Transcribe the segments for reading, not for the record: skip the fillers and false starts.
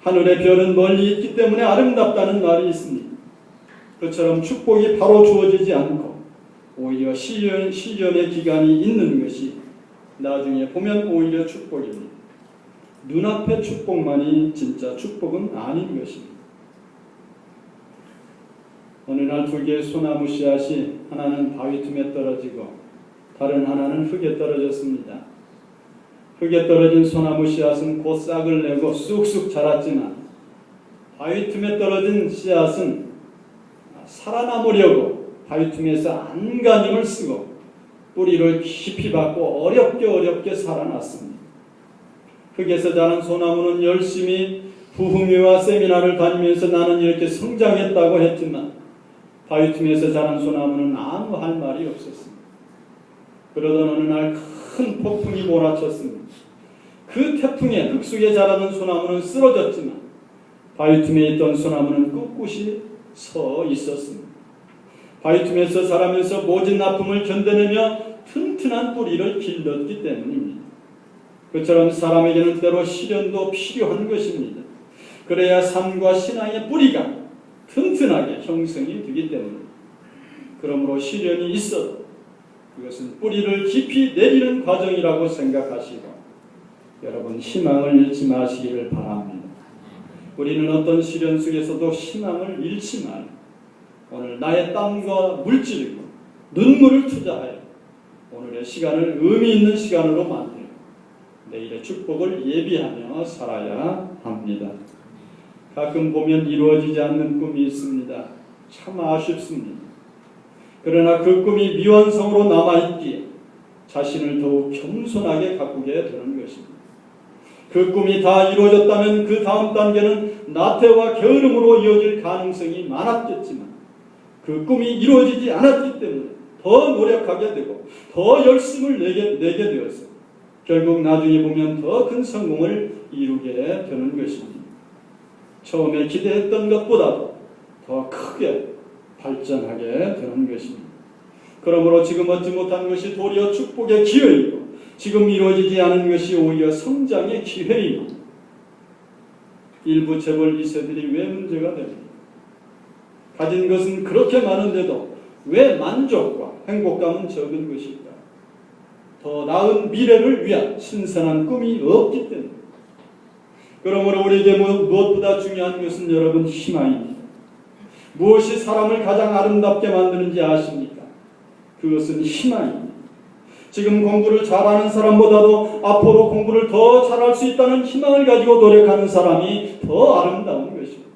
하늘의 별은 멀리 있기 때문에 아름답다는 말이 있습니다. 그처럼 축복이 바로 주어지지 않고 오히려 시련의 기간이 있는 것이 나중에 보면 오히려 축복입니다. 눈앞의 축복만이 진짜 축복은 아닌 것입니다. 어느 날 두 개의 소나무 씨앗이 하나는 바위 틈에 떨어지고 다른 하나는 흙에 떨어졌습니다. 흙에 떨어진 소나무 씨앗은 곧 싹을 내고 쑥쑥 자랐지만 바위 틈에 떨어진 씨앗은 살아남으려고 바위 틈에서 안간힘을 쓰고 뿌리를 깊이 박고 어렵게 살아났습니다. 흙에서 자란 소나무는 열심히 부흥회와 세미나를 다니면서 나는 이렇게 성장했다고 했지만 바위 틈에서 자란 소나무는 아무 할 말이 없었습니다. 그러던 어느 날 큰 폭풍이 몰아쳤습니다. 그 태풍에 흙 속에 자라던 소나무는 쓰러졌지만 바위 틈에 있던 소나무는 꿋꿋이 서 있었습니다. 바위 틈에서 자라면서 모진 아픔을 견뎌내며 튼튼한 뿌리를 길렀기 때문입니다. 그처럼 사람에게는 때로 시련도 필요한 것입니다. 그래야 삶과 신앙의 뿌리가 튼튼하게 형성이 되기 때문입니다. 그러므로 시련이 있어도 그것은 뿌리를 깊이 내리는 과정이라고 생각하시고 여러분 희망을 잃지 마시기를 바랍니다. 우리는 어떤 시련 속에서도 희망을 잃지 말고 오늘 나의 땀과 물질이고 눈물을 투자하여 오늘의 시간을 의미 있는 시간으로 만들고 내일의 축복을 예비하며 살아야 합니다. 가끔 보면 이루어지지 않는 꿈이 있습니다. 참 아쉽습니다. 그러나 그 꿈이 미완성으로 남아있기에 자신을 더욱 겸손하게 가꾸게 되는 것입니다. 그 꿈이 다 이루어졌다면 그 다음 단계는 나태와 게으름으로 이어질 가능성이 많았겠지만 그 꿈이 이루어지지 않았기 때문에 더 노력하게 되고 더 열심을 내게 되어서 결국 나중에 보면 더 큰 성공을 이루게 되는 것입니다. 처음에 기대했던 것보다도 더 크게 발전하게 되는 것입니다. 그러므로 지금 얻지 못한 것이 도리어 축복의 기회이고 지금 이루어지지 않은 것이 오히려 성장의 기회입니다. 일부 재벌 2세들이 왜 문제가 됩니까? 가진 것은 그렇게 많은데도 왜 만족과 행복감은 적은 것일까? 더 나은 미래를 위한 신선한 꿈이 없기 때문입니다. 그러므로 우리에게 무엇보다 중요한 것은 여러분 희망입니다. 무엇이 사람을 가장 아름답게 만드는지 아십니까? 그것은 희망입니다. 지금 공부를 잘하는 사람보다도 앞으로 공부를 더 잘할 수 있다는 희망을 가지고 노력하는 사람이 더 아름다운 것입니다.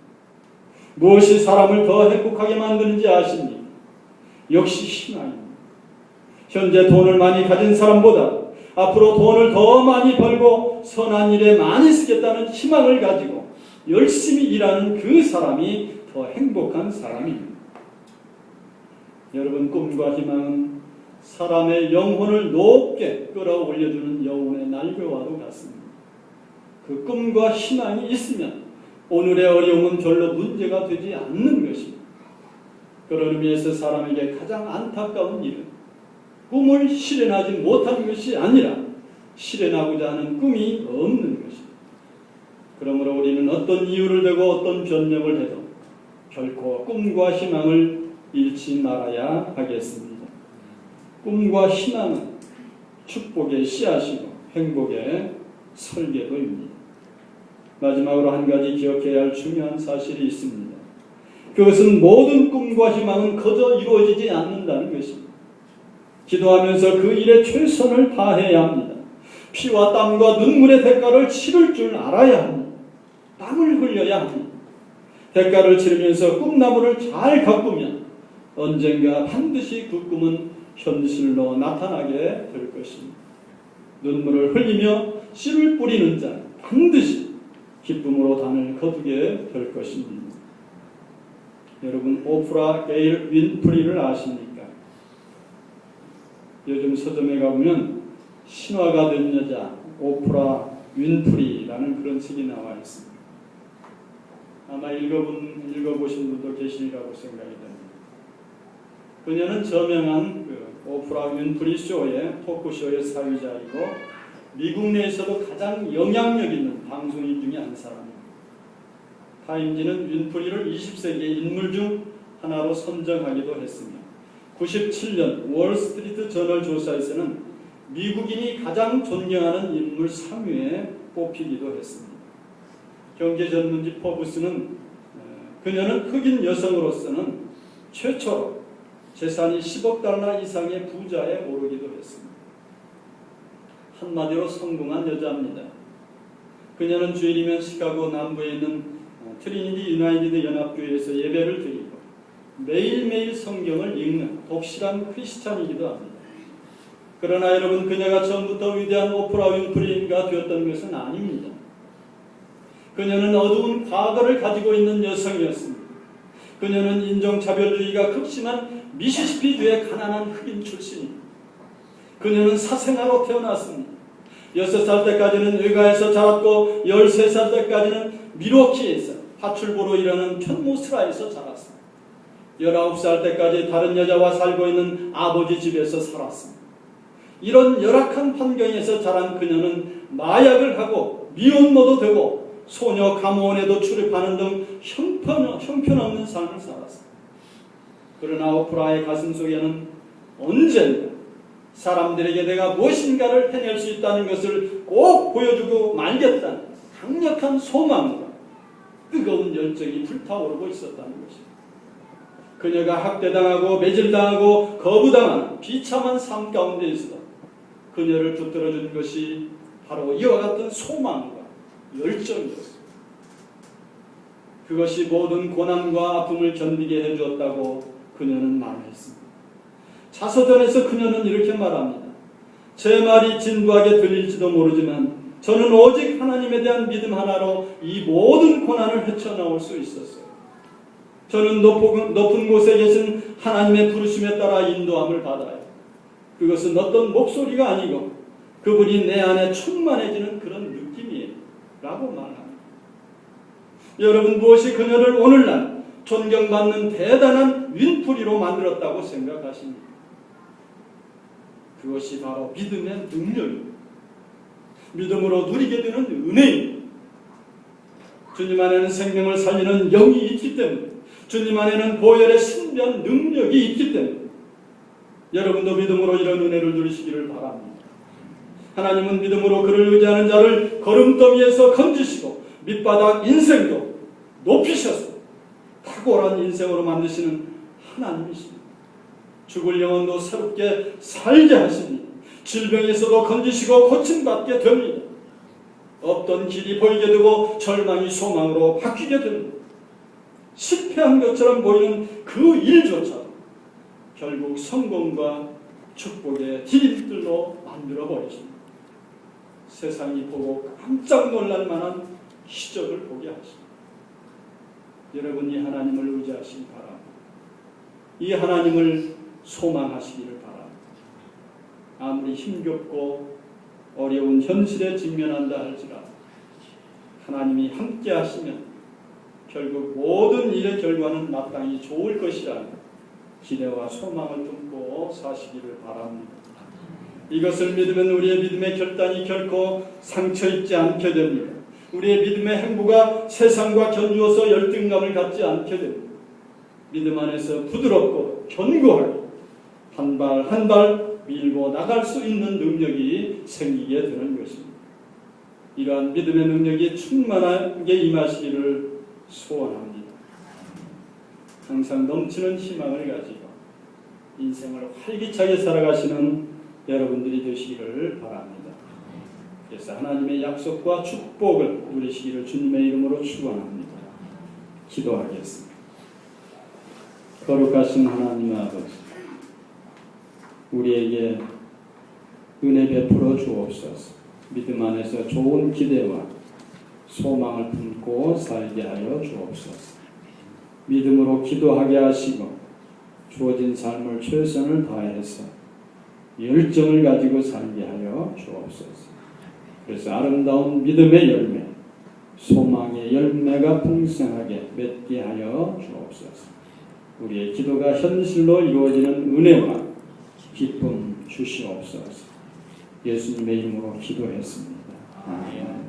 무엇이 사람을 더 행복하게 만드는지 아십니까? 역시 희망입니다. 현재 돈을 많이 가진 사람보다 앞으로 돈을 더 많이 벌고 선한 일에 많이 쓰겠다는 희망을 가지고 열심히 일하는 그 사람이 더 행복한 사람입니다. 여러분 꿈과 희망은 사람의 영혼을 높게 끌어올려주는 여운의 날개와도 같습니다. 그 꿈과 희망이 있으면 오늘의 어려움은 별로 문제가 되지 않는 것입니다. 그런 의미에서 사람에게 가장 안타까운 일은 꿈을 실현하지 못한 것이 아니라 실현하고자 하는 꿈이 없는 것입니다. 그러므로 우리는 어떤 이유를 대고 어떤 변명을 해도 결코 꿈과 희망을 잃지 말아야 하겠습니다. 꿈과 희망은 축복의 씨앗이고 행복의 설계도입니다. 마지막으로 한 가지 기억해야 할 중요한 사실이 있습니다. 그것은 모든 꿈과 희망은 그저 이루어지지 않는다는 것입니다. 기도하면서 그 일에 최선을 다해야 합니다. 피와 땀과 눈물의 대가를 치를 줄 알아야 합니다. 땀을 흘려야 합니다. 대가를 치르면서 꿈나무를 잘 가꾸면 언젠가 반드시 그 꿈은 현실로 나타나게 될 것입니다. 눈물을 흘리며 씨를 뿌리는 자 반드시 기쁨으로 단을 거두게 될 것입니다. 여러분 오프라 게일 윈프리를 아십니까? 요즘 서점에 가보면 신화가 된 여자 오프라 윈프리라는 그런 책이 나와 있습니다. 아마 읽어보신 분도 계시리라고 생각이 됩니다. 그녀는 저명한 오프라 윈프리 쇼의 토크쇼의 사회자이고 미국 내에서도 가장 영향력 있는 방송인 중에 한 사람입니다. 타임지는 윈프리를 20세기의 인물 중 하나로 선정하기도 했으며 97년 월스트리트 저널 조사에서는 미국인이 가장 존경하는 인물 3위에 뽑히기도 했습니다. 경제 전문지 포브스는 그녀는 흑인 여성으로서는 최초로 재산이 10억 달러 이상의 부자에 오르기도 했습니다. 한마디로 성공한 여자입니다. 그녀는 주일이면 시카고 남부에 있는 트리니티 유나이티드 연합교회에서 예배를 드리고 매일매일 성경을 읽는 독실한 크리스찬이기도 합니다. 그러나 여러분, 그녀가 처음부터 위대한 오프라 윈프리가 되었던 것은 아닙니다. 그녀는 어두운 과거를 가지고 있는 여성이었습니다. 그녀는 인종차별주의가 극심한 미시시피주의 가난한 흑인 출신입니다. 그녀는 사생아로 태어났습니다. 6살 때까지는 의가에서 자랐고 13살 때까지는 미로키에서 파출부로 일하는 편모스라에서 자랐습니다. 19살 때까지 다른 여자와 살고 있는 아버지 집에서 살았습니다. 이런 열악한 환경에서 자란 그녀는 마약을 하고 미혼모도 되고 소녀 감호원에도 출입하는 등 형편없는 삶을 살았습니다. 그러나 오프라의 가슴 속에는 언젠가 사람들에게 내가 무엇인가를 해낼 수 있다는 것을 꼭 보여주고 말겠다는 강력한 소망과 뜨거운 열정이 불타오르고 있었다는 것입니다. 그녀가 학대당하고 매질당하고 거부당하는 비참한 삶 가운데에서도 그녀를 붙들어준 것이 바로 이와 같은 소망과 열정이었습니다. 그것이 모든 고난과 아픔을 견디게 해주었다고 그녀는 말했습니다. 자서전에서 그녀는 이렇게 말합니다. 제 말이 진부하게 들릴지도 모르지만 저는 오직 하나님에 대한 믿음 하나로 이 모든 고난을 헤쳐나올 수 있었어요. 저는 높은 곳에 계신 하나님의 부르심에 따라 인도함을 받아요. 그것은 어떤 목소리가 아니고 그분이 내 안에 충만해지는 그런 느낌이에요 라고 말합니다. 여러분, 무엇이 그녀를 오늘날 존경받는 대단한 윈프리로 만들었다고 생각하십니까? 그것이 바로 믿음의 능력입니다. 믿음으로 누리게 되는 은혜입니다. 주님 안에는 생명을 살리는 영이 있기 때문에, 주님 안에는 보혈의 신비한 능력이 있기 때문에 여러분도 믿음으로 이런 은혜를 누리시기를 바랍니다. 하나님은 믿음으로 그를 의지하는 자를 걸음더미에서 건지시고 밑바닥 인생도 높이셔서 탁월한 인생으로 만드시는 하나님이십니다. 죽을 영혼도 새롭게 살게 하십니다. 질병에서도 건지시고 고침받게 됩니다. 없던 길이 보이게 되고 절망이 소망으로 바뀌게 됩니다. 실패한 것처럼 보이는 그 일조차도 결국 성공과 축복의 디딤들로 만들어버리십니다. 세상이 보고 깜짝 놀랄 만한 기적을 보게 하십니다. 여러분이 하나님을 의지하시기 바랍니다. 이 하나님을 소망하시기를 바랍니다. 아무리 힘겹고 어려운 현실에 직면한다 할지라도 하나님이 함께 하시면 결국 모든 일의 결과는 마땅히 좋을 것이라는 기대와 소망을 품고 사시기를 바랍니다. 이것을 믿으면 우리의 믿음의 결단이 결코 상처 입지 않게 됩니다. 우리의 믿음의 행보가 세상과 견주어서 열등감을 갖지 않게 됩니다. 믿음 안에서 부드럽고 견고하게 한 발 한 발 밀고 나갈 수 있는 능력이 생기게 되는 것입니다. 이러한 믿음의 능력이 충만하게 임하시기를 소원합니다. 항상 넘치는 희망을 가지고 인생을 활기차게 살아가시는 여러분들이 되시기를 바랍니다. 그래서 하나님의 약속과 축복을 누리시기를 주님의 이름으로 축원합니다. 기도하겠습니다. 거룩하신 하나님 아버지, 우리에게 은혜 베풀어 주옵소서. 믿음 안에서 좋은 기대와 소망을 품고 살게 하여 주옵소서. 믿음으로 기도하게 하시고 주어진 삶을 최선을 다해서 열정을 가지고 살게 하여 주옵소서. 그래서 아름다운 믿음의 열매, 소망의 열매가 풍성하게 맺게 하여 주옵소서. 우리의 기도가 현실로 이루어지는 은혜와 기쁨 주시옵소서. 예수님의 이름으로 기도했습니다. 아멘.